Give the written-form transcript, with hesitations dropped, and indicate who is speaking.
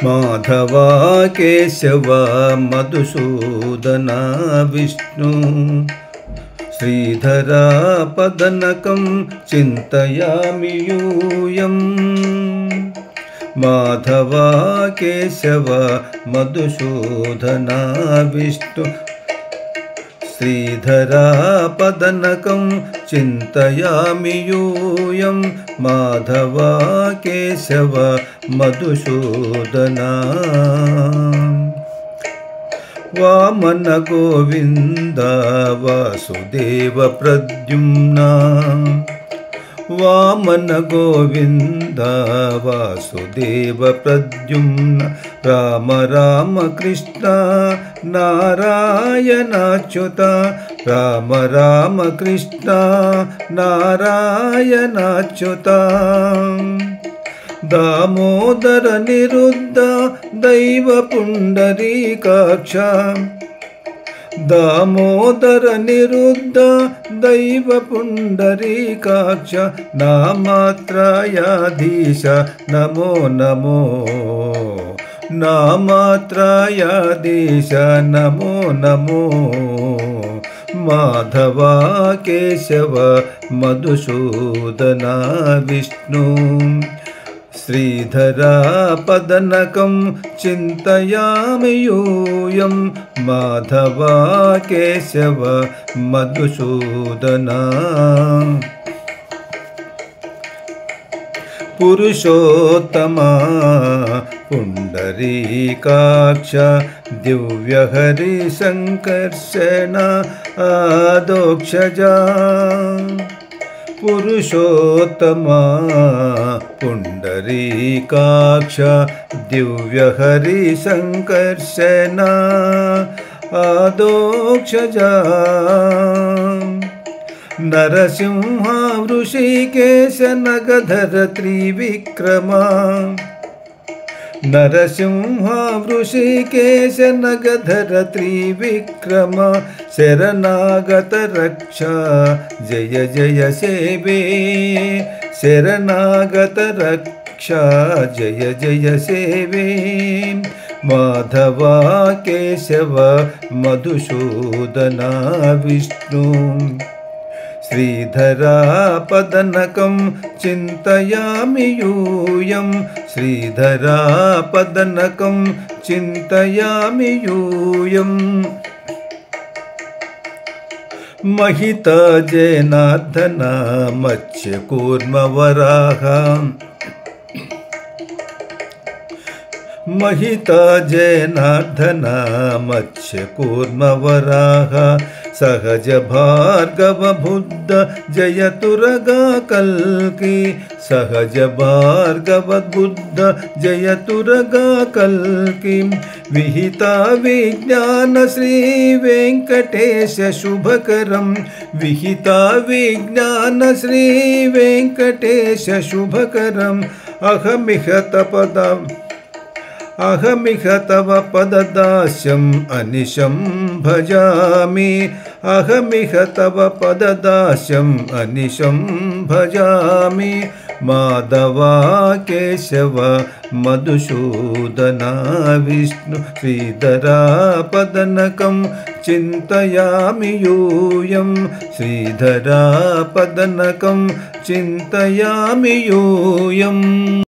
Speaker 1: మాధవా కేశవ మధుసూదన విష్ణు శ్రీధరా పదనకం చింతయామి యూయం. మాధవా కేశవ మధుసూదన విష్ణు శ్రీధరా పదనకం చింతయామి యూయం. మాధవా కేశవ మధుసూదన. వామన గోవింద వాసుదేవ ప్రద్యుమ్న. వామన గోవింద వాసుదేవ ప్రద్యుమ్న. రామ రామ కృష్ణ నారాయణాచ్యుత. రామ రామ కృష్ణ నారాయణాచ్యుత. దామోదర నిరుద్ధ దైవ పుండరీకాక్ష. దామోదర నిరుద్ధ దైవ పుండరీకాక్ష. నామాత్రయాధీశ నమో నమో. నామాత్రయాధీశ నమో నమో. మాధవా కేశవ మధుసూదన విష్ణు శ్రీధరా పదనకం చింతయామి యూయం. మాధవా కేశవ మధుసూదన. పురుషోత్తమా పుండరీకాక్ష దివ్యహరి సంకర్షణ ఆదోక్షజా. పురుషోత్తమా పుండరీకాక్ష దివ్యహరి సంకర్షణ ఆదోక్షజా. నరసింహ వృషికేశ నగధర త్రివిక్రమ. నరసింహ వృషికేశ నగధర త్రివిక్రమ. శరణాగత రక్ష జయ జయ సేవే. శరణాగత రక్ష జయ జయ సేవే. మాధవా కేశవ మధుసూదన విష్ణు శ్రీధరా పదనకం చింతయామి యూయం. శ్రీధరా పదనకం చింతయామి యూయం. మహిత జనార్దన మత్స్యకూర్మ వరాహ. మహిత జనార్దన మత్స్యకూర్మ వరాహ. సహజ భార్గవ బుద్ధ జయతురగా కల్కి. సహజ భార్గవ బుద్ధ జయతురగా కల్కి. విహిత విజ్ఞాన శ్రీ వెంకటేశ శుభకరం. విహిత విజ్ఞాన శ్రీ వెంకటేశ శుభకరం. అహమిహ తపదం అహమిహ తవ పదదాస్యం అనిశం భజామి. అహమిహ తవ పదదాస్యం అనిశం భజామి. మాధవా కేశవ మధుసూదన విష్ణు శ్రీధరా పదనకం చింతయామి యూయం. శ్రీధరా పదనకం చింతయామి యూయం.